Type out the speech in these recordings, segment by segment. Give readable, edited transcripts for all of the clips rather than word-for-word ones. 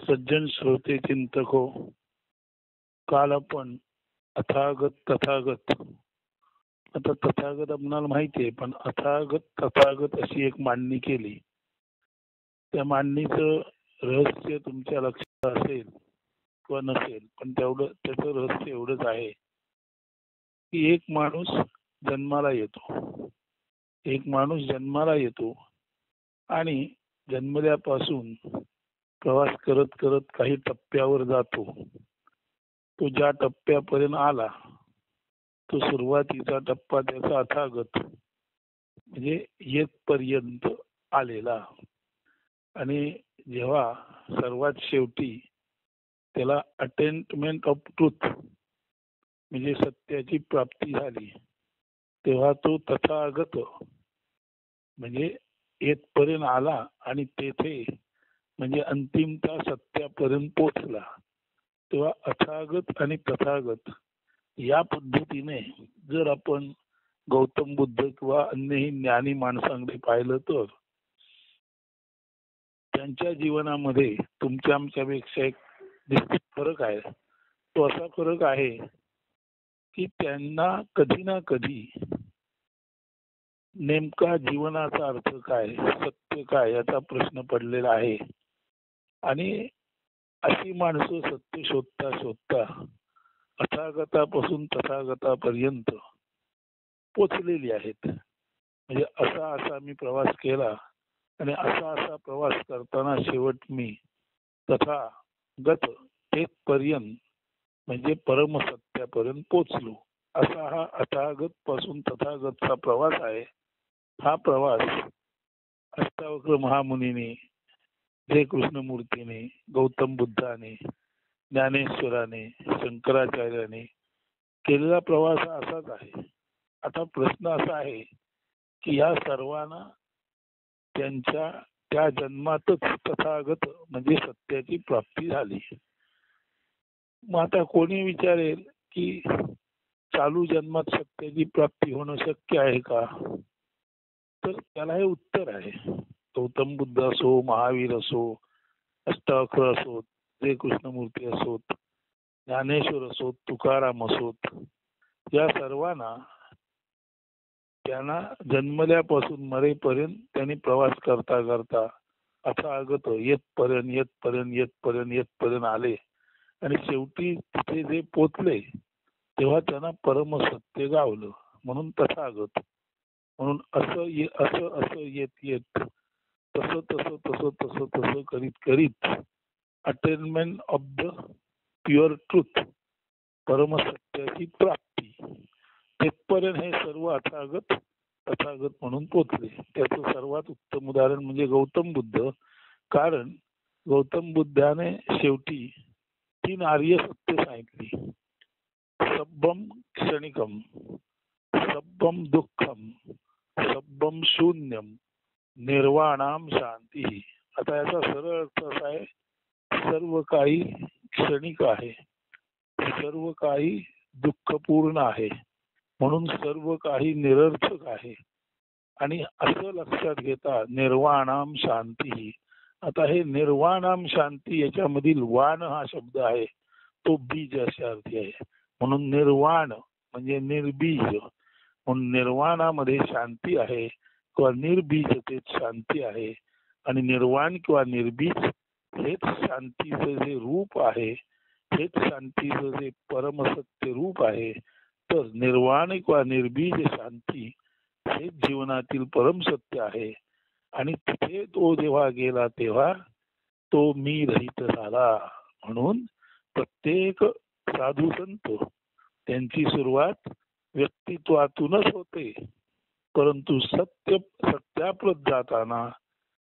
सज्जन श्रोते चिंतक हो, काल आपण अथागत तथागत, आता तथागत आपणाला माहिती आहे, पण अथागत तथागत अशी एक मांडणी केली. त्या मांडणीचं रहस्य तुमच्या लक्षात असेल किंवा नसेल, पण तेवढं त्याचं रहस्य एवढंच आहे की एक माणूस जन्माला येतो आणि जन्मल्यापासून प्रवास करत करत काही टप्प्यावर जातो. तो ज्या टप्प्यापर्यंत आला तो सुरुवातीचा टप्पा त्याचा अथागत म्हणजे येथपर्यंत आलेला. आणि जेव्हा सर्वात शेवटी त्याला अटेनमेंट ऑफ ट्रूथ म्हणजे सत्याची प्राप्ती झाली, तेव्हा तो तथागत म्हणजे येथपर्यंत आला आणि तेथे म्हणजे अंतिमता सत्यापर्यंत पोचला. तेव्हा अथागत आणि तथागत या पद्धतीने जर आपण गौतम बुद्ध किंवा अन्यही ज्ञानी माणसांकडे पाहिलं तर त्यांच्या जीवनामध्ये तुमच्या आमच्यापेक्षा एक निश्चित फरक आहे. तो असा फरक आहे की त्यांना कधी ना कधी नेमका जीवनाचा अर्थ काय, सत्य काय याचा प्रश्न पडलेला आहे. आणि अशी माणसं सत्य शोधता शोधता अथागतापासून तथागतापर्यंत पोचलेली आहेत. म्हणजे असा मी प्रवास केला आणि असा प्रवास करताना शेवट मी तथागत तेथपर्यंत म्हणजे परमसत्यापर्यंत पोचलो. असा हा अथागत पासून तथागतचा प्रवास आहे. हा प्रवास अष्टावक्र महामुनीने, जय कृष्णमूर्तीने, गौतम बुद्धाने, ज्ञानेश्वराने, शंकराचार्याने केलेला प्रवास हा असाच आहे. आता प्रश्न असा आहे की या सर्वांना त्यांच्या त्या जन्मातच तथागत म्हणजे सत्याची प्राप्ती झाली. मग आता कोणी विचारेल की चालू जन्मात सत्याची प्राप्ती होणं शक्य आहे का? तर त्याला हे उत्तर आहे. गौतम बुद्ध असो, महावीर असो, अष्टावक्र असोत, जय कृष्णमूर्ती असोत, ज्ञानेश्वर असोत, तुकाराम असोत, या सर्वांना त्यांना जन्मल्यापासून मरेपर्यंत त्यांनी प्रवास करता करता अथागत येथपर्यंत आले आणि शेवटी तिथे जे पोचले तेव्हा त्यांना परमसत्य गावलं. म्हणून तथागत. म्हणून असं येत तसं करीत attainment of the pure truth परमसत्याची प्राप्ती तेथपर्यंत हे सर्व तथागत म्हणून पोचले. त्याचं सर्वात उत्तम उदाहरण म्हणजे गौतम बुद्ध. कारण गौतम बुद्धाने शेवटी 3 आर्य सत्य सांगितली. सब्बम क्षणिकम, सब्बम दुःखम, सब्बम शून्यम, निर्वाणाम शांती. आता याचा सरळ अर्थ असा आहे, सर्व काही क्षणिक आहे, सर्व काही दुःखपूर्ण आहे, म्हणून सर्व काही निरर्थक आहे. आणि असं लक्षात घेता निर्वाणाम शांती. आता हे निर्वाणाम शांती याच्यामधील वाण हा शब्द आहे तो बीज अशा अर्थी आहे. म्हणून निर्वाण म्हणजे निर्बीज. म्हणून निर्वाणामध्ये शांती आहे किंवा निर्बीजतेत शांती आहे. आणि निर्वाण किंवा निर्बीज हेच शांतीचं जे रूप आहे, हेच शांतीचं जे परमसत्य रूप आहे. तर निर्वाण किंवा निर्बीज शांती हेच जीवनातील परमसत्य आहे. आणि तिथे तो जेव्हा गेला तेव्हा तो मी रहित झाला. म्हणून प्रत्येक साधू संत त्यांची सुरुवात व्यक्तित्वातूनच होते, परंतु सत्याप्रत जाताना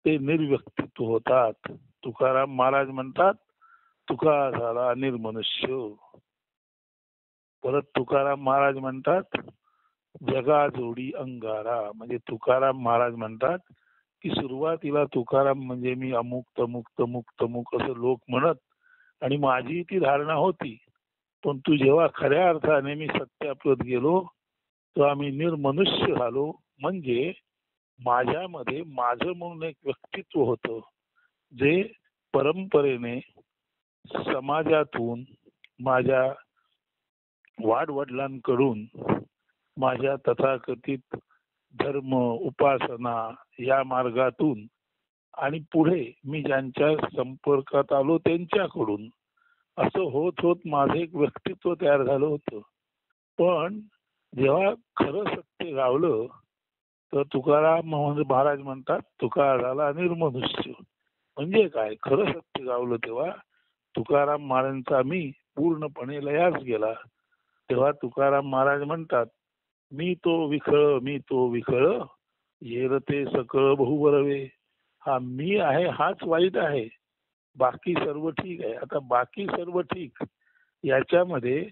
ते निर्व्यक्तित्व होतात. तुकाराम महाराज म्हणतात, तुका झाला निर्मनुष्य. परत तुकाराम महाराज म्हणतात, जगा जोडी अंगारा. म्हणजे तुकाराम महाराज म्हणतात की सुरुवातीला तुकाराम म्हणजे मी अमुक तमुक तमुक तमुक असं लोक म्हणत आणि माझी ती धारणा होती. पण तू जेव्हा खऱ्या अर्थाने मी सत्याप्रत गेलो तेव्हा मी निर्मनुष्य झालो. म्हणजे माझ्यामध्ये माझं म्हणून एक व्यक्तित्व होतं जे परंपरेने समाजातून माझ्या वाडवडिलांकडून माझ्या तथाकथित धर्म उपासना या मार्गातून आणि पुढे मी ज्यांच्या संपर्कात आलो त्यांच्याकडून असं होत होत माझं एक व्यक्तित्व तयार झालं होतं. पण जेव्हा खरं सत्य गावलं तर तुकाराम महाराज म्हणतात तुका झाला निर्मनुष्य. म्हणजे काय? खरं सत्य गावलं तेव्हा तुकाराम महाराजांचा मी पूर्णपणे लयास गेला. तेव्हा तुकाराम महाराज म्हणतात मी तो विखळ येरते सकळ बहुबरवे. हा मी आहे हाच वाईट आहे, बाकी सर्व ठीक आहे. आता बाकी सर्व ठीक याच्यामध्ये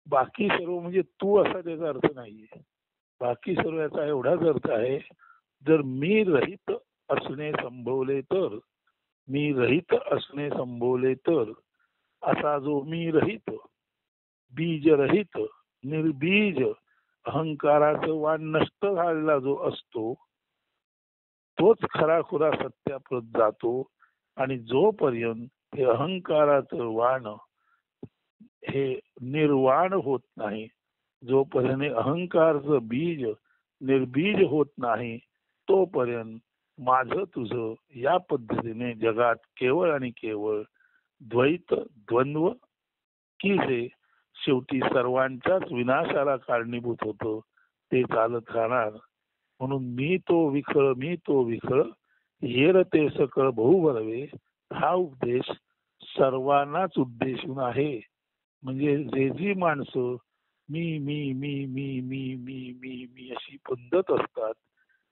बाकी सर्व म्हणजे तू असा त्याचा अर्थ नाहीये. बाकी सर्व याचा एवढाच अर्थ आहे जर मी रहित असणे संभवले तर, मी रहित असणे संभवले तर असा जो मी रहित बीज रहित निर्बीज अहंकाराचं वाण नष्ट झालेला जो असतो तोच खराखुरा सत्याप्रत जातो. आणि जोपर्यंत हे अहंकाराचं वाण हे निर्वाण होत नाही, जोपर्यंत अहंकारचं बीज निर्बीज होत नाही तोपर्यंत माझं तुझं या पद्धतीने जगात केवळ आणि केवळ द्वैत द्वंद्व की जे शेवटी सर्वांच्याच विनाशाला कारणीभूत होतं ते चालत राहणार. म्हणून मी तो विखळ येरते सकळ बहुबरवे हा उपदेश सर्वांनाच उद्देशून आहे. म्हणजे जे जी माणसं मी मी मी मी मी मी मी मी अशी पद्धत असतात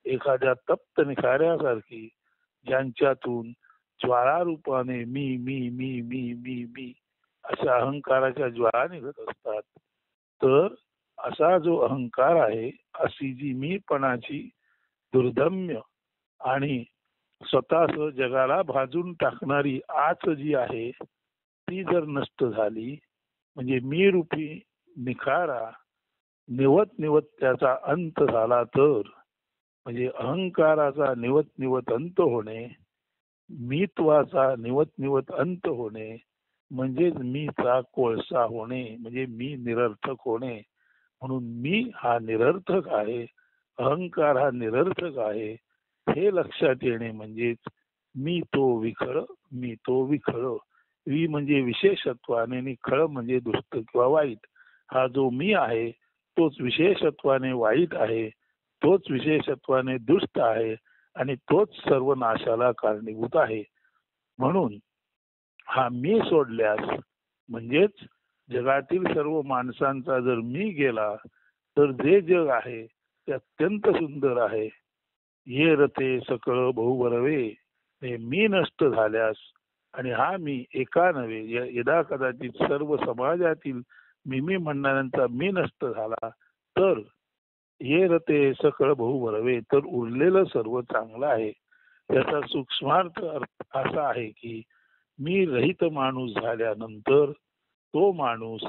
एखाद्या तप्त निखाऱ्यासारखी, ज्यांच्यातून ज्वाळा रूपाने मी मी मी मी मी मी अशा अहंकाराच्या ज्वाळा निघत असतात, तर असा जो अहंकार आहे, अशी जी मीपणाची दुर्दम्य आणि स्वतःच जगाला भाजून टाकणारी आच जी आहे ती जर नष्ट झाली, म्हणजे मी रूपी निखारा निवत निवत त्याचा अंत झाला तर, म्हणजे अहंकाराचा निवत निवत अंत होणे, मीत्वाचा निवत निवत अंत होणे, म्हणजेच मीचा कोळसा होणे, म्हणजे मी निरर्थक होणे. म्हणून मी हा निरर्थक आहे, अहंकार हा निरर्थक आहे हे लक्षात येणे म्हणजेच मी तो विखळ. वि म्हणजे विशेषत्वाने आणि खळ म्हणजे दुष्ट किंवा वाईट. हा जो मी आहे तोच विशेषत्वाने वाईट आहे, तोच विशेषत्वाने दुष्ट आहे आणि तोच सर्व नाशाला कारणीभूत आहे. म्हणून हा मी सोडल्यास म्हणजेच जगातील सर्व माणसांचा जर मी गेला तर जे जग आहे ते अत्यंत सुंदर आहे. ये रते सकळ बहुबरवे, हे मी नष्ट झाल्यास आणि हा मी एका नव्हे यदा कदाचित सर्व समाजातील मी म्हणणाऱ्यांचा मी नष्ट झाला तर ये रते सकळ बहुबरवे, तर उरलेलं सर्व चांगलं आहे. त्याचा सूक्ष्मार्थ असा आहे की मी रहित माणूस झाल्यानंतर तो माणूस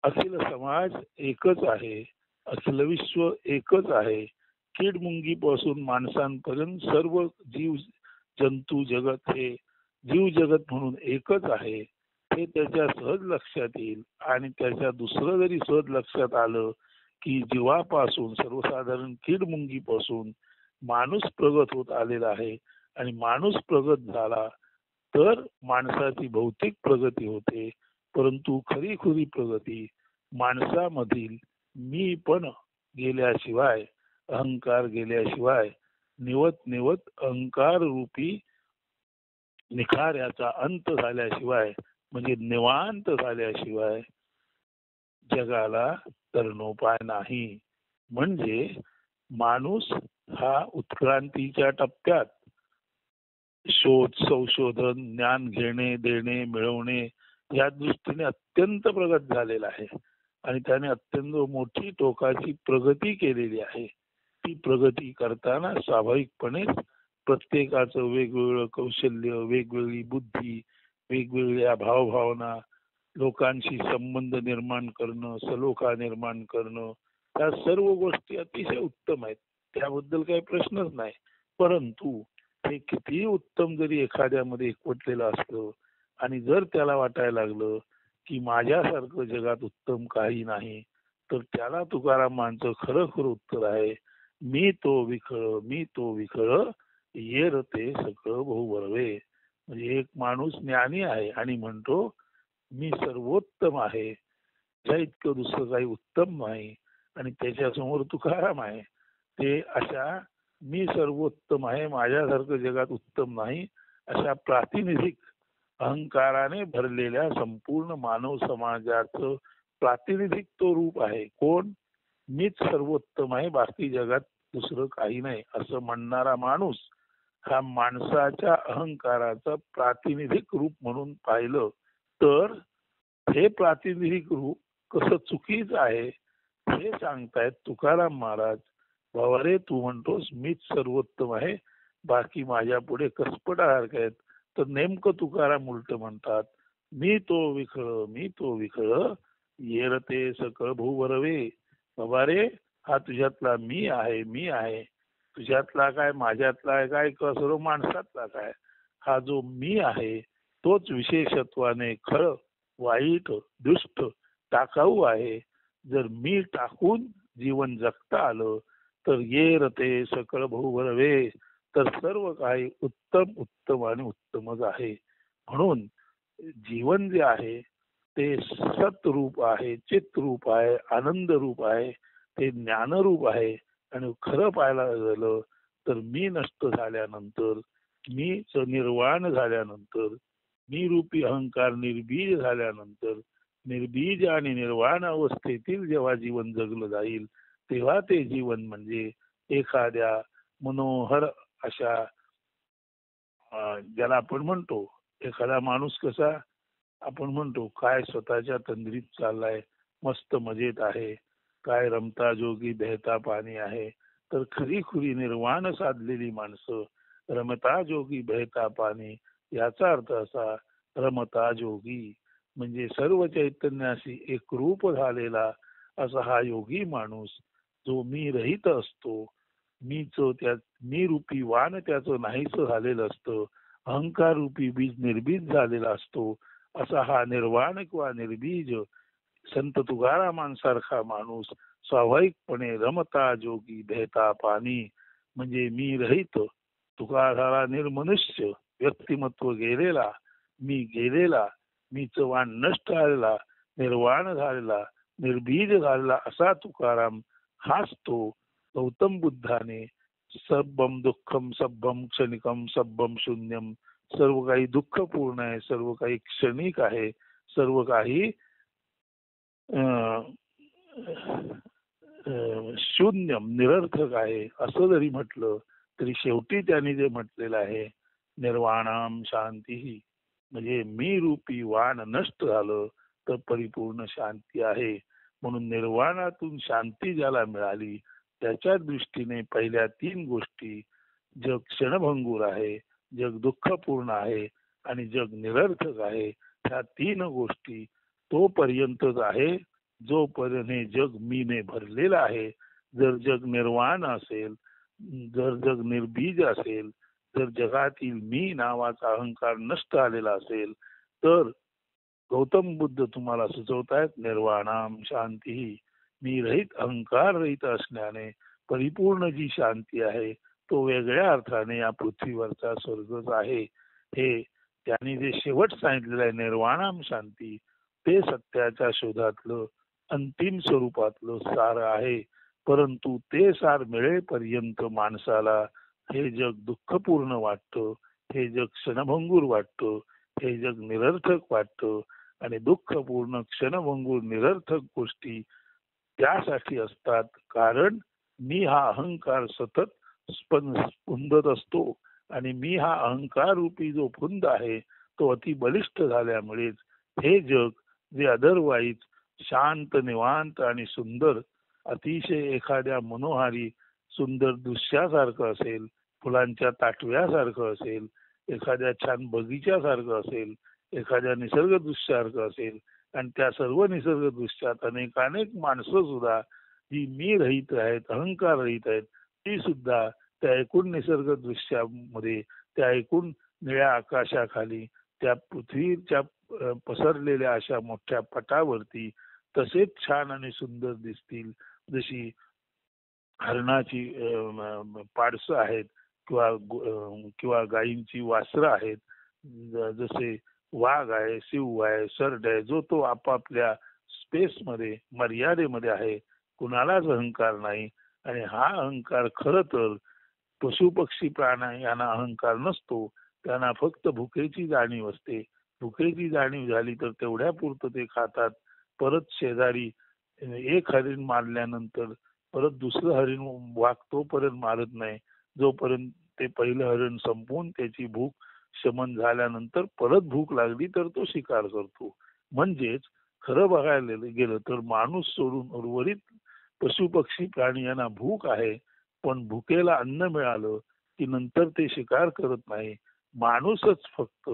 अखिल समाज एकच आहे, अखिल विश्व एकच आहे. कीडमुंगी पासून माणसांपर्यंत सर्व जीव जंतू जगत हे जीव जगत म्हणून एकच आहे. हे त्याच्या सहज लक्षात येईल. आणि त्याच्या दुसरं जरी सहज लक्षात आलं की जीवापासून सर्वसाधारण कीडमुंगी पासून माणूस प्रगत होत आलेला आहे आणि माणूस प्रगत झाला तर माणसाची भौतिक प्रगती होते, परंतु खरी प्रगती माणसामधील मी पण गेल्याशिवाय, अहंकार गेल्याशिवाय, निवत निवत अहंकार रूपी निखाऱ्याचा अंत झाल्याशिवाय, म्हणजे निवांत झाल्याशिवाय जगाला तरणोपाय नाही. म्हणजे माणूस हा उत्क्रांतीच्या टप्प्यात शोध संशोधन ज्ञान घेणे देणे मिळवणे या दृष्टीने अत्यंत प्रगत झालेला आहे आणि त्याने अत्यंत मोठी टोकाची प्रगती केलेली आहे. ती प्रगती करताना स्वाभाविकपणे प्रत्येकाचं वेगवेगळं कौशल्य, वेगवेगळी बुद्धी, वेगवेगळ्या भावभावना, लोकांशी संबंध निर्माण करणं, सलोखा निर्माण करणं, त्या सर्व गोष्टी अतिशय उत्तम आहेत, त्याबद्दल काही प्रश्नच नाही. परंतु हे कितीही उत्तम जरी एखाद्यामध्ये एकवटलेलं असलं आणि जर त्याला वाटायला लागलं की माझ्यासारखं जगात उत्तम काही नाही, तर त्याला तुकारामांचं खरं खरं उत्तर आहे, मी तो विखळ ये रते सकळ बहु बरवे. म्हणजे एक माणूस ज्ञानी आहे आणि म्हणतो मी सर्वोत्तम आहे, त्या इतकं दुसरं काही उत्तम नाही, आणि त्याच्यासमोर तुकाराम आहे. ते अशा मी सर्वोत्तम आहे, माझ्यासारखं जगात उत्तम नाही, अशा प्रातिनिधिक अहंकाराने भरलेल्या संपूर्ण मानव समाजाचं प्रातिनिधिक तो रूप आहे. कोण? मीच सर्वोत्तम आहे, बाकी जगात दुसरं काही नाही असं म्हणणारा माणूस हा माणसाच्या अहंकाराचं प्रातिनिधिक रूप म्हणून पाहिलं तर हे प्रातिनिधिक रूप कसं चुकीचं आहे हे सांगतायत तुकाराम महाराज. बाबा रे, तू म्हणतोस मीच सर्वोत्तम आहे, बाकी माझ्या पुढे कसपटासारखे आहेत. तर नेमकं तुकाराम उलट म्हणतात, मी तो विखळ येरते सकळ भूवरवे. बाबा रे, हा तुझ्यातला मी आहे, तुझ्यातला काय, माझ्यातला काय, किंवा सर्व माणसातला काय, हा जो मी आहे तोच विशेषत्वाने खळ, वाईट, दुष्ट, टाकाऊ आहे. जर मी टाकून जीवन जगता आलं तर ये रते सकळ भरवे, तर सर्व काही उत्तम उत्तम आणि उत्तमच आहे. म्हणून जीवन जे आहे ते सतरूप आहे, चित्रूप आहे, आनंद रूप आहे, ते ज्ञानरूप आहे. आणि खरं पाहायला झालं तर मी नष्ट झाल्यानंतर, मीच निर्वाण झाल्यानंतर, मी रूपी अहंकार निर्बीज झाल्यानंतर, निर्बीज आणि निर्वाण अवस्थेतील जेव्हा जीवन जगलं जाईल तेव्हा ते जीवन म्हणजे एखाद्या मनोहर अशा ज्याला आपण म्हणतो, एखादा माणूस कसा आपण म्हणतो काय स्वतःच्या तंद्रीत चाललाय, मस्त मजेत आहे, काय रमता जोगी बहता पाणी आहे. तर खरी खुरी निर्वाण साधलेली माणसं रमता जोगी बहता पाणी, याचा अर्थ असा, रमता जोगी म्हणजे सर्व चैतन्याशी एकरूप झालेला असा हा योगी माणूस जो मी रहित असतो, मी रूपी वाण त्याचं नाहीस झालेलं असतं, अहंकार रूपी बीज निर्बीज झालेला असतो, असा हा निर्वाण किंवा निर्बीज संत तुकारामांसारखा माणूस स्वाभाविकपणे रमता जोगी बहता पाणी म्हणजे मी रहित, तुका झाला निर्मनुष्य, व्यक्तिमत्व गेलेला, मी गेलेला, मीच वाण नष्ट झालेला, निर्वाण झालेला, निर्बीज झालेला असा तुकाराम हाच तो गौतम बुद्धाने सब्बम दुःखम सब्बम क्षणिकम सब्बम शून्यम, सर्व काही दुःखपूर्ण आहे, सर्व काही क्षणिक आहे, सर्व काही शून्यम निरर्थक आहे असं जरी म्हटलं तरी शेवटी त्यांनी जे म्हटलेलं आहे निर्वाणाम शांती, म्हणजे मी रूपी वाण नष्ट झालं तर परिपूर्ण शांती आहे. म्हणून निर्वाणातून शांती ज्याला मिळाली त्याच्या दृष्टीने पहिल्या 3 गोष्टी, जग क्षणभंगूर आहे, जग दुःखपूर्ण आहे आणि जग निरर्थक आहे, ह्या 3 गोष्टी तोपर्यंतच आहे जोपर्यंत हे जग मीने भरलेलं आहे. जर जग निर्वाण असेल, जर जग निर्बीज असेल, जर जगातील मी नावाचा अहंकार नष्ट झालेला असेल, तर गौतम बुद्ध तुम्हाला सुचवतायत निर्वाणाम शांती, मी रहित अहंकार रहित असण्याने परिपूर्ण जी शांती आहे तो वेगळ्या अर्थाने या पृथ्वीवरचा स्वर्गच आहे. हे त्यांनी जे शेवट सांगितलेलं आहे निर्वाणाम शांती, ते सत्याच्या शोधातलं अंतिम स्वरूपातलं सार आहे. परंतु ते सार मिळेपर्यंत माणसाला हे जग दुःखपूर्ण वाटतं, हे जग क्षणभंगूर वाटतं, हे जग निरर्थक वाटतं. आणि दुःखपूर्ण क्षणभंगूर निरर्थक गोष्टी त्यासाठी असतात कारण मी हा अहंकार सतत स्पंदत असतो आणि मी हा अहंकार रूपी जो फुंद आहे तो अति बलिष्ठ झाल्यामुळेच हे जग जे अदरवाईज शांत निवांत आणि सुंदर अतिशय एखाद्या मनोहारी सुंदर दृश्यासारखं असेल, फुलांच्या ताटव्यासारखं असेल, एखाद्या छान बगीच्यासारखं असेल, एखाद्या निसर्ग दृश्यासारखं असेल, आणि त्या सर्व निसर्ग दृश्यात अनेकानेक माणसं सुद्धा जी मी रहित आहेत, अहंकार रहित आहेत, ती सुद्धा त्या एकूण निसर्ग दृश्यामध्ये, त्या एकूण निळ्या आकाशाखाली त्या पृथ्वीच्या पसरलेल्या अशा मोठ्या पटावरती तसेच छान आणि सुंदर दिसतील. जशी हरणाची पाडसं आहेत किंवा गायींची वासरं आहेत, जसे वाघ आहे, सिंह आहे, सरड आहे, जो तो आपापल्या स्पेस मध्ये मर्यादेमध्ये आहे, कुणालाच अहंकार नाही. आणि हा अहंकार खरं तर पशु पक्षी प्राणी यांना अहंकार नसतो. त्यांना फक्त भुकेची जाणीव असते. भुकेची जाणीव झाली तर तेवढ्या पुरतं ते खातात. परत शेजारी एक हरिण मारल्यानंतर परत दुसरं हरिण तोपर्यंत मारत नाही, जोपर्यंत ते पहिलं हरिण संपवून त्याची भूक शमन झाल्यानंतर परत भूक लागली तर तो शिकार करतो. म्हणजेच खरं बघायला गेलं तर माणूस सोडून उर्वरित पशु पक्षी प्राणी यांना भूक आहे, पण भुकेला अन्न मिळालं की नंतर ते शिकार करत नाही. माणूसच फक्त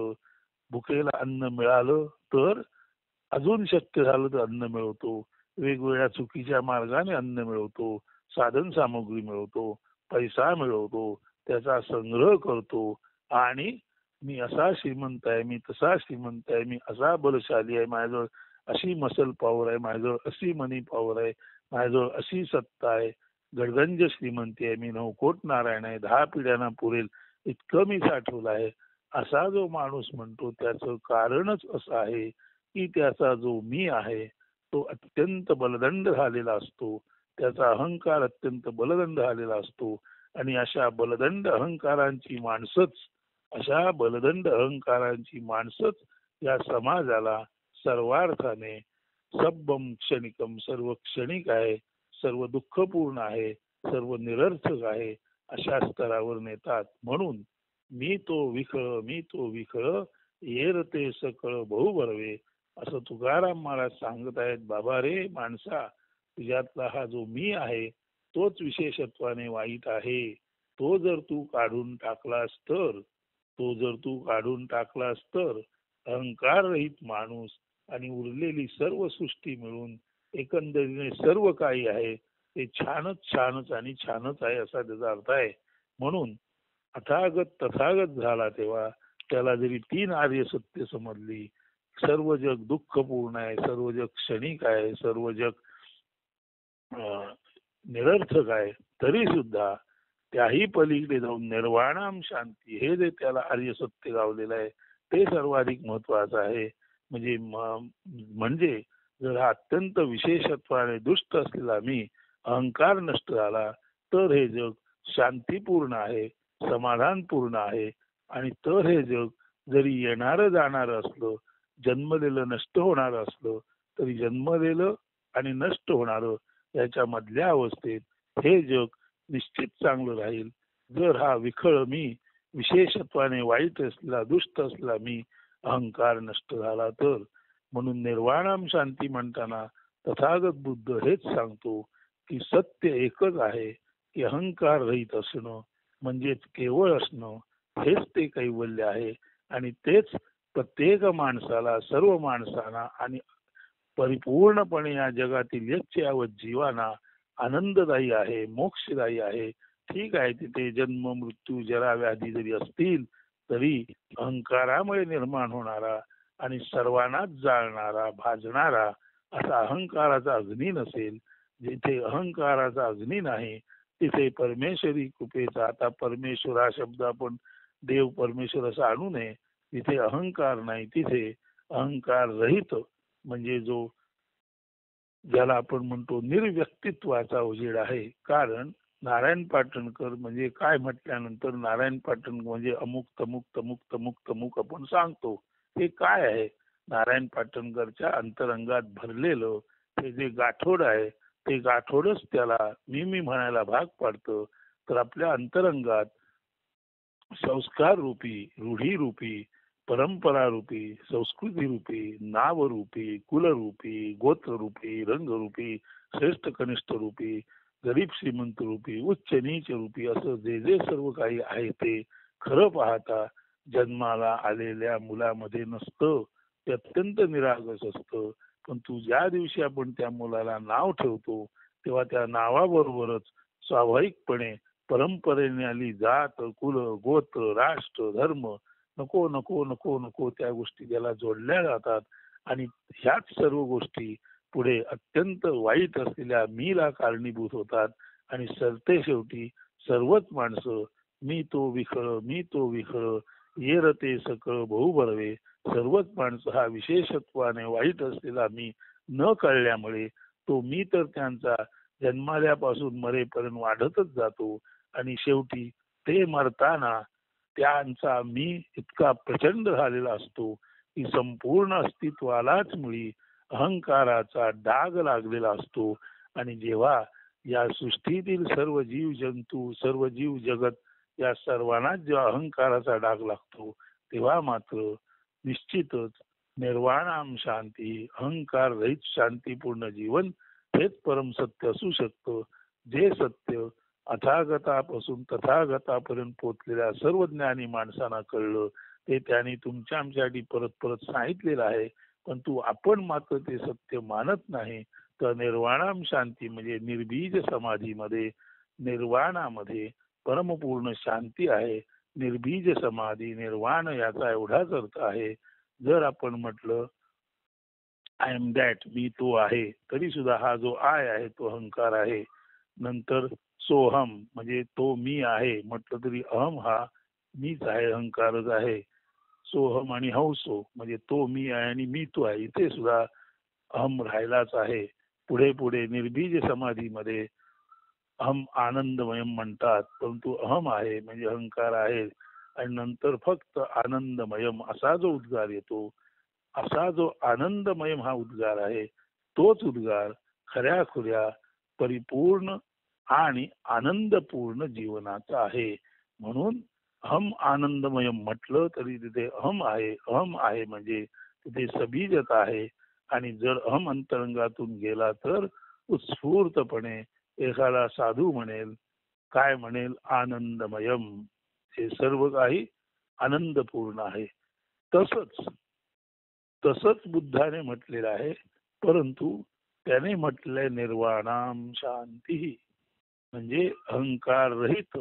भुकेला अन्न मिळालं तर अजून शक्य झालं तर अन्न मिळवतो, वेगवेगळ्या चुकीच्या मार्गाने अन्न मिळवतो, साधन सामुग्री मिळवतो, पैसा मिळवतो, त्याचा संग्रह करतो आणि मी असा श्रीमंत आहे, मी तसा श्रीमंत आहे, मी असा बलशाली आहे, माझ्याजवळ अशी मसल पॉवर आहे, माझ्याजवळ अशी मनी पॉवर आहे, माझ्याजवळ अशी सत्ता आहे, गडगंज श्रीमंती आहे, मी 9 कोट नारायण आहे, 10 पिढ्यांना पुरेल इतकं मी साठवलं आहे, असा जो माणूस म्हणतो त्याचं कारणच असं आहे की त्याचा जो मी आहे तो अत्यंत बलदंड झालेला असतो. त्याचा अहंकार अत्यंत बलदंड झालेला असतो. आणि अशा बलदंड अहंकारांची माणसंच या समाजाला सर्वार्थाने सब्बम क्षणिकम, सर्व क्षणिक आहे, सर्व दुःखपूर्ण आहे, सर्व निरर्थक आहे, अशा स्तरावर नेतात. म्हणून मी तो विखळ येरते सकळ बहु बरवे, असं तुकाराम महाराज सांगत आहेत. बाबा रे माणसा, तुझ्यातला हा जो मी आहे तोच विशेषत्वाने वाईट आहे. तो जर तू काढून टाकलास तर अहंकार रहित माणूस आणि उरलेली सर्व सृष्टी मिळून एकंदरीने सर्व काही आहे ते छानच आणि छानच आहे असा त्याचा अर्थ आहे. म्हणून तथागत झाला तेव्हा त्याला जरी 3 आर्य सत्य समजली, सर्व जग दुःखपूर्ण आहे, सर्व जग क्षणिक आहे, सर्व जग निरर्थक आहे, तरी सुद्धा त्याही पलीकडे जाऊन निर्वाणाम शांती हे जे त्याला आर्य सत्य गावलेलं आहे ते सर्वाधिक महत्वाचं आहे. म्हणजे जर हा अत्यंत विशेषत्वाने दुष्ट असलेला मी अहंकार नष्ट झाला तर हे जग शांतीपूर्ण आहे, समाधानपूर्ण आहे. आणि तर हे जग जरी येणारं जाणारं असलं, जन्मलेलं नष्ट होणारं असलं, तरी जन्मलेलं आणि नष्ट होणारं याच्या मधल्या अवस्थेत हे जग निश्चित चांगलं राहील. जर हा विखळ मी, विशेषत्वाने वाईट असलेला, दुष्ट असलेला मी अहंकार नष्ट झाला तर. म्हणून निर्वाणाम शांती म्हणताना तथागत बुद्ध हेच सांगतो की सत्य एकच आहे की अहंकार रहित असणं म्हणजेच केवळ असणं हेच ते कैवल्य आहे. आणि तेच प्रत्येक माणसाला, सर्व माणसांना आणि परिपूर्णपणे या जगातील यच्चयावत जीवांना आनंददायी आहे, मोक्षदायी आहे. ठीक आहे, तिथे जन्म मृत्यू जरा व्याधी जरी असतील तरी अहंकारामुळे निर्माण होणारा आणि सर्वांनाच जाळणारा, भाजणारा असा अहंकाराचा अग्नी नसेल. जिथे अहंकाराचा अग्नी नाही तिथे परमेश्वरी कृपेचा, आता परमेश्वर हा शब्द आपण देव परमेश्वर असं आणू नये, जिथे अहंकार नाही तिथे अहंकार रहित म्हणजे ज्याला आपण म्हणतो निर्व्यक्तित्वाचा उजेड आहे. कारण नारायण पाटणकर म्हणजे काय म्हटल्यानंतर नारायण पाटणकर म्हणजे अमुक तमुक तमुक तमुक तमुक आपण सांगतो. हे काय आहे? नारायण पाटणकरच्या अंतरंगात भरलेलं हे जे गाठोड आहे ते गाठोडच त्याला मी म्हणायला भाग पाडतं. तर आपल्या अंतरंगात संस्कार रूपी, रूढी रूपी, परंपरा रूपी, संस्कृती रूपी, नाव रूपी, कुल रूपी, गोत्र रूपी, रंग रूपी, श्रेष्ठ कनिष्ठ रूपी, गरीब श्रीमंत रूपी, उच्च नीच रूपी असं जे जे सर्व काही आहे ते खरं पाहता जन्माला आलेल्या मुलामध्ये नसतं. ते अत्यंत निरागस असतं. पण तू ज्या दिवशी आपण त्या मुलाला नाव ठेवतो तेव्हा त्या नावाबरोबरच स्वाभाविकपणे परंपरेने आली जात, कुल, गोत्र, राष्ट्र, धर्म नको नको नको नको त्या गोष्टी त्याला जोडल्या जातात आणि ह्याच सर्व गोष्टी पुढे अत्यंत वाईट असलेल्या मीला कारणीभूत होतात आणि सरते शेवटी सर्वच माणसं मी तो विखळ ये रते सकळ बहु बरवे, सर्वच माणसं हा विशेषत्वाने वाईट असलेला मी न कळल्यामुळे तो मी तर त्यांचा जन्माल्यापासून मरेपर्यंत वाढतच जातो आणि शेवटी ते मरताना त्यांचा मी इतका प्रचंड झालेला असतो की संपूर्ण अस्तित्वालाच मुळी अहंकाराचा डाग लागलेला असतो आणि जेव्हा या सृष्टीतील सर्व जीव जंतू सर्व जीव जगत या सर्वांनाच जेव्हा अहंकाराचा डाग लागतो तेव्हा मात्र निश्चितच निर्वाणाम शांती अहंकार रहित शांतीपूर्ण जीवन हेच परम सत्य असू शकतं. जे सत्य अथागतापासून तथागतापर्यंत पोचलेल्या सर्व ज्ञानी माणसांना कळलं ते त्यांनी तुमच्या आमच्यासाठी परत परत सांगितलेलं आहे. पण तू आपण मात्र ते सत्य मानत नाही. तर निर्वाणाम शांती म्हणजे निर्बीज समाधीमध्ये निर्वाणामध्ये परमपूर्ण शांती आहे. निर्बीज समाधी निर्वाण याचा एवढाच अर्थ आहे. जर आपण म्हटलं आय एम दॅट मी तो आहे तरी सुद्धा हा जो आय आहे तो अहंकार आहे. नंतर सोहम म्हणजे तो मी आहे म्हटलं तरी अहम हा मीच आहे अहंकारच आहे. सोहम आणि हंसो म्हणजे तो मी आहे आणि मी तो आहे इथे सुद्धा अहम राहिलाच आहे. पुढे पुढे निर्बीज समाधीमध्ये अहम आनंदमयम म्हणतात परंतु अहम आहे म्हणजे अहंकार आहे आणि नंतर फक्त आनंदमयम असा जो उद्गार येतो असा जो आनंदमयम हा उद्गार आहे तोच उद्गार खऱ्या खुऱ्या परिपूर्ण आणि आनंदपूर्ण जीवनाचा आहे. म्हणून अहम आनंदमयम म्हटलं तरी तिथे अहम आहे म्हणजे तिथे सबीजत आहे आणि जर अहम अंतरंगातून गेला तर उत्स्फूर्तपणे एखादा साधू म्हणेल काय म्हणेल आनंदमयम हे सर्व काही आनंदपूर्ण आहे. तसंच तसंच बुद्धाने म्हटलेलं आहे परंतु त्याने म्हटलंय निर्वाणाम शांती म्हणजे अहंकार रहित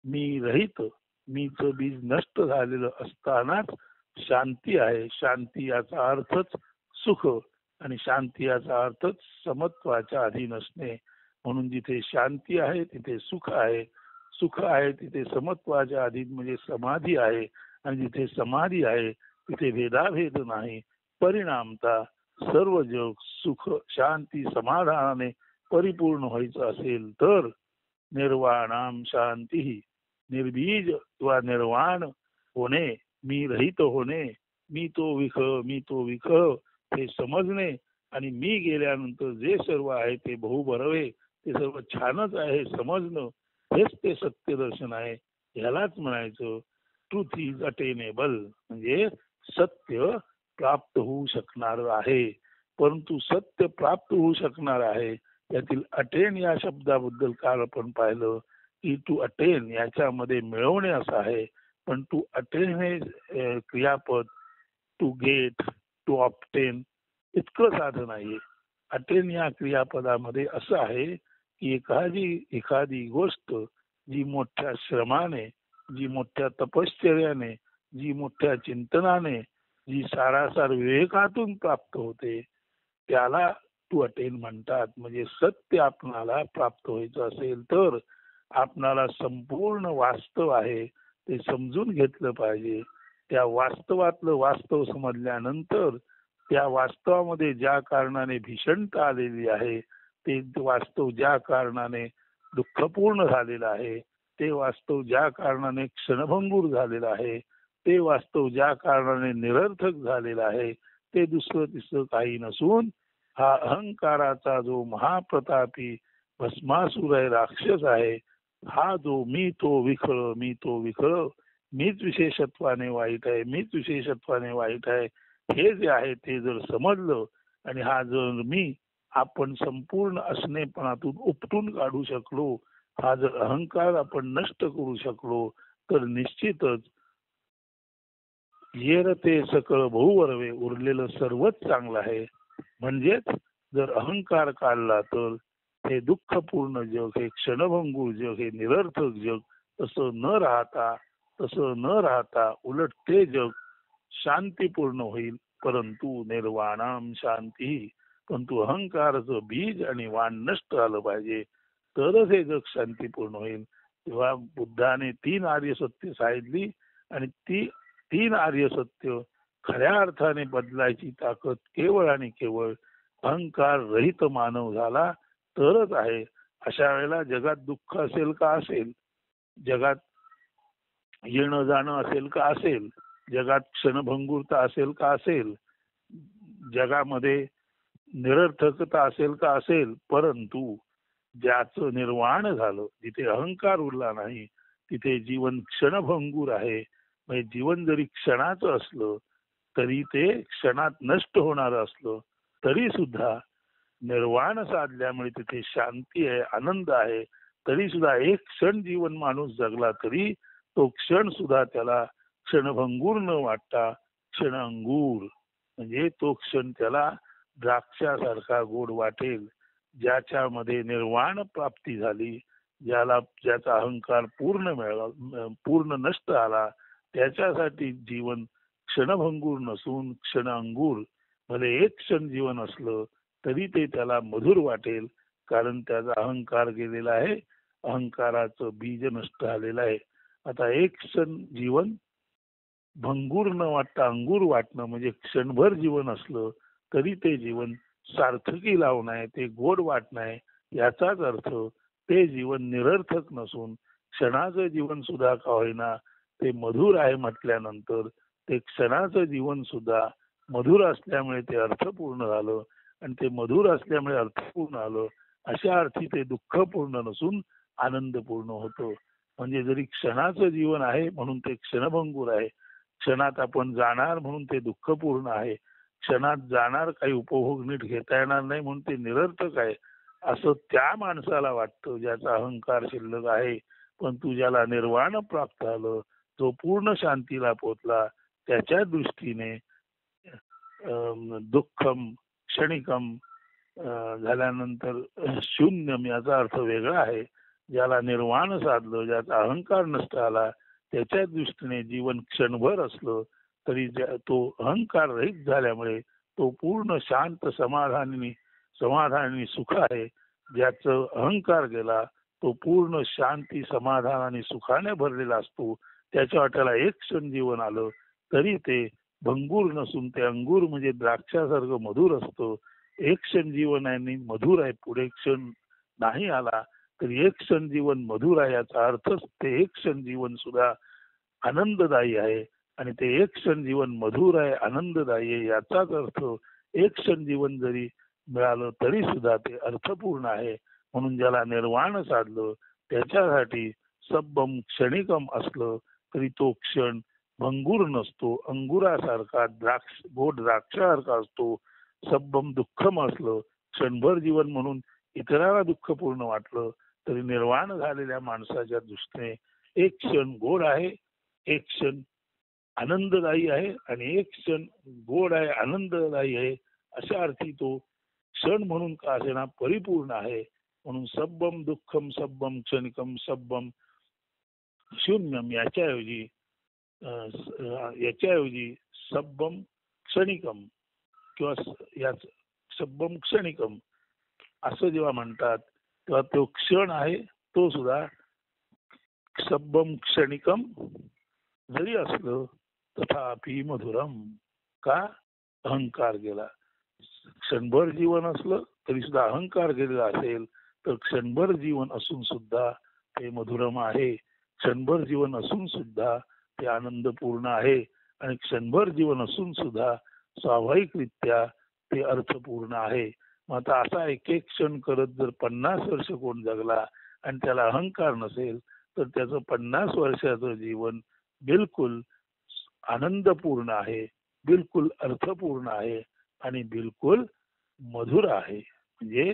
मी रहित मीच बीज नष्ट झालेलं असतानाच शांती आहे. शांती याचा अर्थच सुख आणि शांती याचा अर्थच समत्वाच्या अधीन असणे. म्हणून जिथे शांती आहे तिथे सुख आहे. सुख आहे तिथे समत्वाच्या अधीन म्हणजे समाधी आहे आणि जिथे समाधी आहे तिथे भेदाभेद नाही. परिणामता सर्व जग सुख शांती समाधानाने परिपूर्ण व्हायचं असेल तर निर्वाणाम शांती निर्बीज किंवा निर्वाण होणे मी रहित होणे मी तो विखळ हे समजणे आणि मी गेल्यानंतर जे सर्व आहे ते बहुबरवे ते सर्व छानच आहे समजणं हेच ते सत्य दर्शन आहे. ह्यालाच म्हणायचं ट्रूथ इज अटेनेबल म्हणजे सत्य प्राप्त होऊ शकणार आहे. परंतु सत्य प्राप्त होऊ शकणार आहे यातील अटेन या शब्दाबद्दल काल आपण पाहिलं की टू अटेन याच्यामध्ये मिळवणे असं आहे. पण टू अटेन हे क्रियापद टू गेट टू ऑप्टेन इतकं साधन आहे. अटेन या क्रियापदामध्ये असं आहे की एखादी गोष्ट जी मोठ्या श्रमाने जी मोठ्या तपश्चर्याने जी मोठ्या चिंतनाने जी सारासार विवेकातून प्राप्त होते त्याला टू अटेन म्हणतात. म्हणजे सत्य आपणाला प्राप्त व्हायचं असेल तर आपणाला संपूर्ण वास्तव आहे ते समजून घेतलं पाहिजे. त्या वास्तवातलं वास्तव समजल्यानंतर त्या वास्तवामध्ये ज्या कारणाने भीषणता आलेली आहे ते वास्तव ज्या कारणाने दुःखपूर्ण झालेलं आहे ते वास्तव ज्या कारणाने क्षणभंगूर झालेलं आहे ते वास्तव ज्या कारणाने निरर्थक झालेलं आहे ते दुसरं तिसरं काही नसून हा अहंकाराचा जो महाप्रतापी भस्मासुर आहे राक्षस आहे हा जो मी तो विखळ मीच विशेषत्वाने वाईट आहे मीच विशेषत्वाने वाईट आहे हे जे आहे ते जर समजलं आणि हा जर मी आपण संपूर्ण असणेपणातून उपटून काढू शकलो हा जर अहंकार आपण नष्ट करू शकलो तर निश्चितच येर ते सकळ बहुवरवे उरलेलं सर्वच चांगलं आहे. म्हणजेच जर अहंकार काढला तर हे दुःखपूर्ण जग हे क्षणभंगूर जग हे निरर्थक जग तसं न राहता तसं न राहता उलट ते जग शांतीपूर्ण होईल. परंतु निर्वाणाम शांती, परंतु अहंकाराचं बीज आणि वाण नष्ट झालं पाहिजे, तरच हे जग शांतीपूर्ण होईल. तेव्हा बुद्धाने 3 आर्य सत्य सांगितली आणि ती 3 आर्य सत्य खऱ्या अर्थाने बदलायची ताकद केवळ आणि केवळ अहंकार रहित मानव झाला तरच आहे. अशा वेळेला जगात दुःख असेल का असेल, जगात येणं जाणं असेल का असेल, जगात क्षणभंगुरता असेल का असेल, जगामध्ये निरर्थकता असेल का असेल, परंतु ज्याचं निर्वाण झालं, जिथे अहंकार उरला नाही, तिथे जीवन क्षणभंगूर आहे. म्हणजे जीवन जरी क्षणाचं असलं तरी ते क्षणात नष्ट होणार असलं तरी सुद्धा निर्वाण साधल्यामुळे तिथे शांती आहे, आनंद आहे. तरी सुद्धा एक क्षण जीवन माणूस जगला तरी तो क्षण सुद्धा त्याला क्षणभंगूर न वाटता क्षणअंगूर, म्हणजे तो क्षण त्याला द्राक्षासारखा गोड वाटेल. ज्याच्यामध्ये निर्वाण प्राप्ती झाली, ज्याचा अहंकार पूर्ण नष्ट आला, त्याच्यासाठी जीवन क्षणभंगूर नसून क्षणअंगूर. भले एक क्षण जीवन असलं तरी ते त्याला मधुर वाटेल, कारण त्याचा अहंकार गेलेला आहे, अहंकाराचं बीज नष्ट झालेलं आहे. आता एक क्षण जीवन भंगूर न वाटता अंगूर वाटणं म्हणजे क्षणभर जीवन असलं तरी ते जीवन सार्थकी लावणं आहे, ते गोड वाटणं आहे. याचाच अर्थ ते जीवन निरर्थक नसून क्षणाचं जीवन सुद्धा का होईना ते मधुर आहे म्हटल्यानंतर ते क्षणाचं जीवन सुद्धा मधुर असल्यामुळे ते अर्थपूर्ण झालं, आणि ते मधुर असल्यामुळे अर्थपूर्ण आलं. अशा अर्थी ते दुःखपूर्ण नसून आनंदपूर्ण होतं. म्हणजे जरी क्षणाचं जीवन आहे म्हणून ते क्षणभंगूर आहे, क्षणात आपण जाणार म्हणून ते दुःखपूर्ण आहे, क्षणात जाणार काही उपभोग नीट घेता येणार नाही म्हणून ते निरर्थक आहे, असं त्या माणसाला वाटतं ज्याचा अहंकार शिल्लक आहे. पण तू ज्याला निर्वाण प्राप्त झालं, जो पूर्ण शांतीला पोचला, त्याच्या दृष्टीने दुःखम क्षणिकम झाल्यानंतर शून्यम याचा अर्थ वेगळा आहे. ज्याला निर्वाण साधलं, ज्याचा अहंकार नष्ट आला, त्याच्या दृष्टीने जीवन क्षणभर असलं तरी तो अहंकार रहित झाल्यामुळे तो पूर्ण शांत समाधानी सुख आहे. ज्याचं अहंकार गेला तो पूर्ण शांती समाधान आणि सुखाने भरलेला असतो. त्याच्या वाट्याला एक क्षण जीवन आलं तरी ते भंगूर नसून ते अंगूर म्हणजे द्राक्षासारखं मधुर असतं. एक क्षण जीवन आहे आणि मधुर आहे, पुढे क्षण नाही आला तरी एक क्षण जीवन मधुर आहे. याचा अर्थच ते एक क्षण जीवन सुद्धा आनंददायी आहे, आणि ते एक क्षण जीवन मधुर आहे, आनंददायी आहे. याचाच अर्थ एक क्षण जीवन जरी मिळालं तरी सुद्धा ते अर्थपूर्ण आहे. म्हणून ज्याला निर्वाण साधलं त्याच्यासाठी सब्बम क्षणिकम असलं तरी तो क्षण भंगूर नसतो, अंगुरासारखा गोड द्राक्षासारखा असतो. सब्बम दुःखम असलं, क्षणभर जीवन म्हणून इतरांना दुःखपूर्ण वाटलं तरी निर्वाण झालेल्या माणसाच्या दृष्टीने एक क्षण गोड आहे, एक क्षण आनंददायी आहे, आणि एक क्षण गोड आहे, आनंददायी आहे. अशा अर्थी तो क्षण म्हणून का असेना परिपूर्ण आहे. म्हणून सब्बम दुःखम सब्बम क्षणिकम सब्बम शून्यम याच्याऐवजी सब्बम क्षणिकम किंवा सब्बम क्षणिकम असं जेव्हा म्हणतात तेव्हा तो क्षण आहे तो सुद्धा सब्बम क्षणिकम जरी असलं तथापि मधुरम. का? अहंकार गेला. क्षणभर जीवन असलं तरी सुद्धा अहंकार गेलेला असेल तर क्षणभर जीवन असून सुद्धा ते मधुरम आहे, क्षणभर जीवन असून सुद्धा ते आनंदपूर्ण आहे, आणि क्षणभर जीवन असून सुद्धा स्वाभाविकरित्या ते अर्थपूर्ण आहे. मग आता असा एक एक क्षण करत जर 50 वर्ष कोण जगला आणि त्याला अहंकार नसेल तर त्याचं 50 वर्षाचं जीवन बिलकुल आनंदपूर्ण आहे, बिलकुल अर्थपूर्ण आहे आणि बिलकुल मधुर आहे. म्हणजे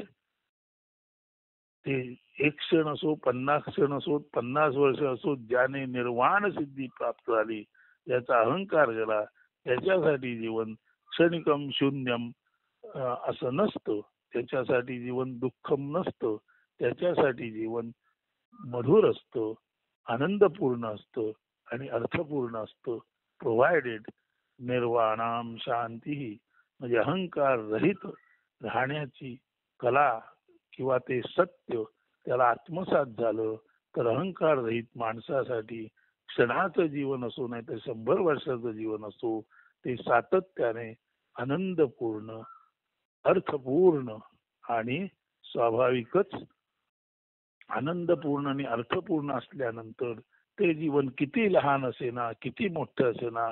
ते एक क्षण असो, 50 क्षण असो, 50 वर्ष असो, ज्याने निर्वाण सिद्धी प्राप्त झाली, ज्याचा अहंकार गेला, त्याच्यासाठी जीवन क्षणिकम शून्यम असं नसतं. त्याच्यासाठी जीवन दुःखम नसतं. त्याच्यासाठी जीवन मधुर असतं, आनंदपूर्ण असतं. आणि अर्थपूर्ण असतं. प्रोव्हायडेड निर्वाणाम शांती, म्हणजे अहंकार रहित राहण्याची कला किंवा ते सत्य त्याला आत्मसात झालं तर अहंकार रहित माणसासाठी क्षणाचं जीवन असो नाही तर 100 वर्षाचं जीवन असो ते सातत्याने आनंदपूर्ण, अर्थपूर्ण आणि स्वाभाविकच आनंदपूर्ण आणि अर्थपूर्ण असल्यानंतर ते जीवन किती लहान असेना किती मोठं असेना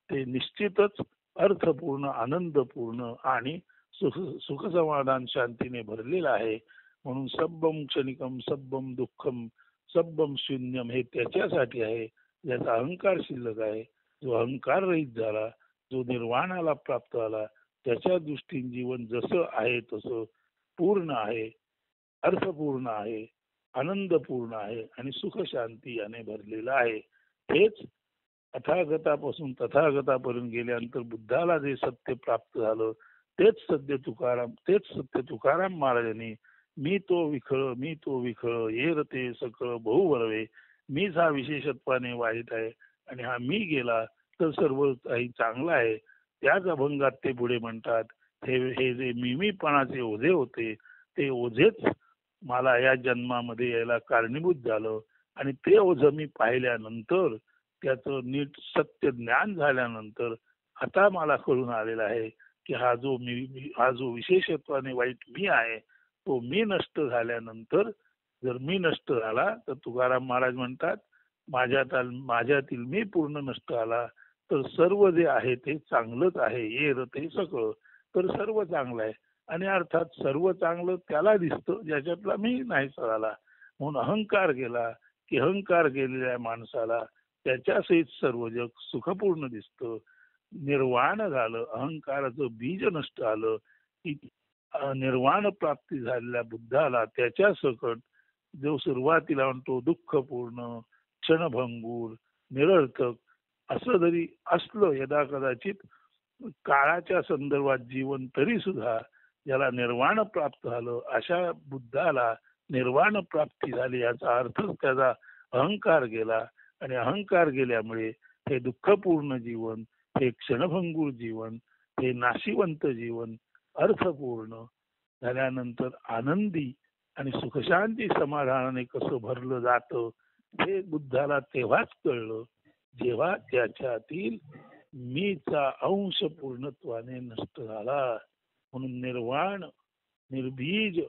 ते निश्चितच अर्थपूर्ण, आनंदपूर्ण आणि सुख समाधान शांतीने भरलेलं आहे. म्हणून सब्बम क्षणिकम सब्बम दुःखम सब्बम शून्यम हे त्याच्यासाठी आहे ज्याचा अहंकार शिल्लक आहे. जो अहंकार रहित झाला, जो निर्वाणाला प्राप्त झाला, त्याच्या दृष्टीने जीवन जसं आहे तसं पूर्ण आहे, अर्थपूर्ण आहे, आनंदपूर्ण आहे आणि सुख शांती याने भरलेलं आहे. हेच अथागतापासून तथागतापर्यंत गेल्यानंतर बुद्धाला जे सत्य प्राप्त झालं तेच सत्य तुकाराम महाराजांनी मी तो विखळ ये रते सकळ बहुवरवे, मीच हा विशेषत्वाने वाईट आहे आणि हा मी गेला तर सर्व काही चांगलं आहे. त्याच अभंगात ते पुढे म्हणतात हे जे मिमीपणाचे ओझे होते ते ओझेच मला या जन्मामध्ये यायला कारणीभूत झालं आणि ते ओझं मी पाहिल्यानंतर त्याचं नीट सत्य ज्ञान झाल्यानंतर आता मला कळून आलेला आहे की हा जो विशेषत्वाने वाईट मी आहे तो मी नष्ट झाल्यानंतर जर मी नष्ट झाला तर तुकाराम महाराज म्हणतात माझ्यातील मी पूर्ण नष्ट झाला तर सर्व जे आहे ते चांगलंच आहे. ये रते सगळं तर सर्व चांगलं आहे आणि अर्थात सर्व चांगलं त्याला दिसतं ज्याच्यातला मी नाही झाला. म्हणून अहंकार गेला की अहंकार गेलेल्या माणसाला त्याच्यासहित सर्व जग सुखपूर्ण दिसतं. निर्वाण झालं, अहंकाराचं बीज नष्ट झालं की निर्वाण प्राप्ती झालेल्या बुद्धाला त्याच्या सकट जो सुरुवातीला म्हणतो दुःखपूर्ण, क्षणभंगूर, निरर्थक असं जरी असलं यदा कदाचित काळाच्या संदर्भात जीवन तरी सुद्धा ज्याला निर्वाण प्राप्त झालं अशा बुद्धाला निर्वाण प्राप्ती झाली याचा अर्थच त्याचा अहंकार गेला आणि अहंकार गेल्यामुळे हे दुःखपूर्ण जीवन, हे क्षणभंगूर जीवन, हे नाशिवंत जीवन अर्थपूर्ण झाल्यानंतर आनंदी आणि सुखशांती समाधानाने कसं भरलं जातं हे बुद्धाला तेव्हाच कळलं जेव्हा त्याच्यातील मीचा अंश पूर्णत्वाने नष्ट झाला. म्हणून निर्वाण निर्बीज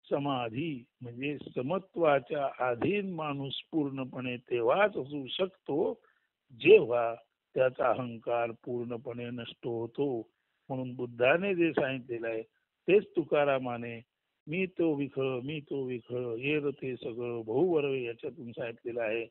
समाधी म्हणजे समत्वाच्या अधीन माणूस पूर्णपणे तेव्हाच असू शकतो जेव्हा त्याचा अहंकार पूर्णपणे नष्ट होतो. म्हणून बुद्धाने जे सांगितलेलं आहे तेच तुकारामाने मी तो विखळ ये रते सगळं बहुवरवे याच्यातून सांगितलेलं आहे.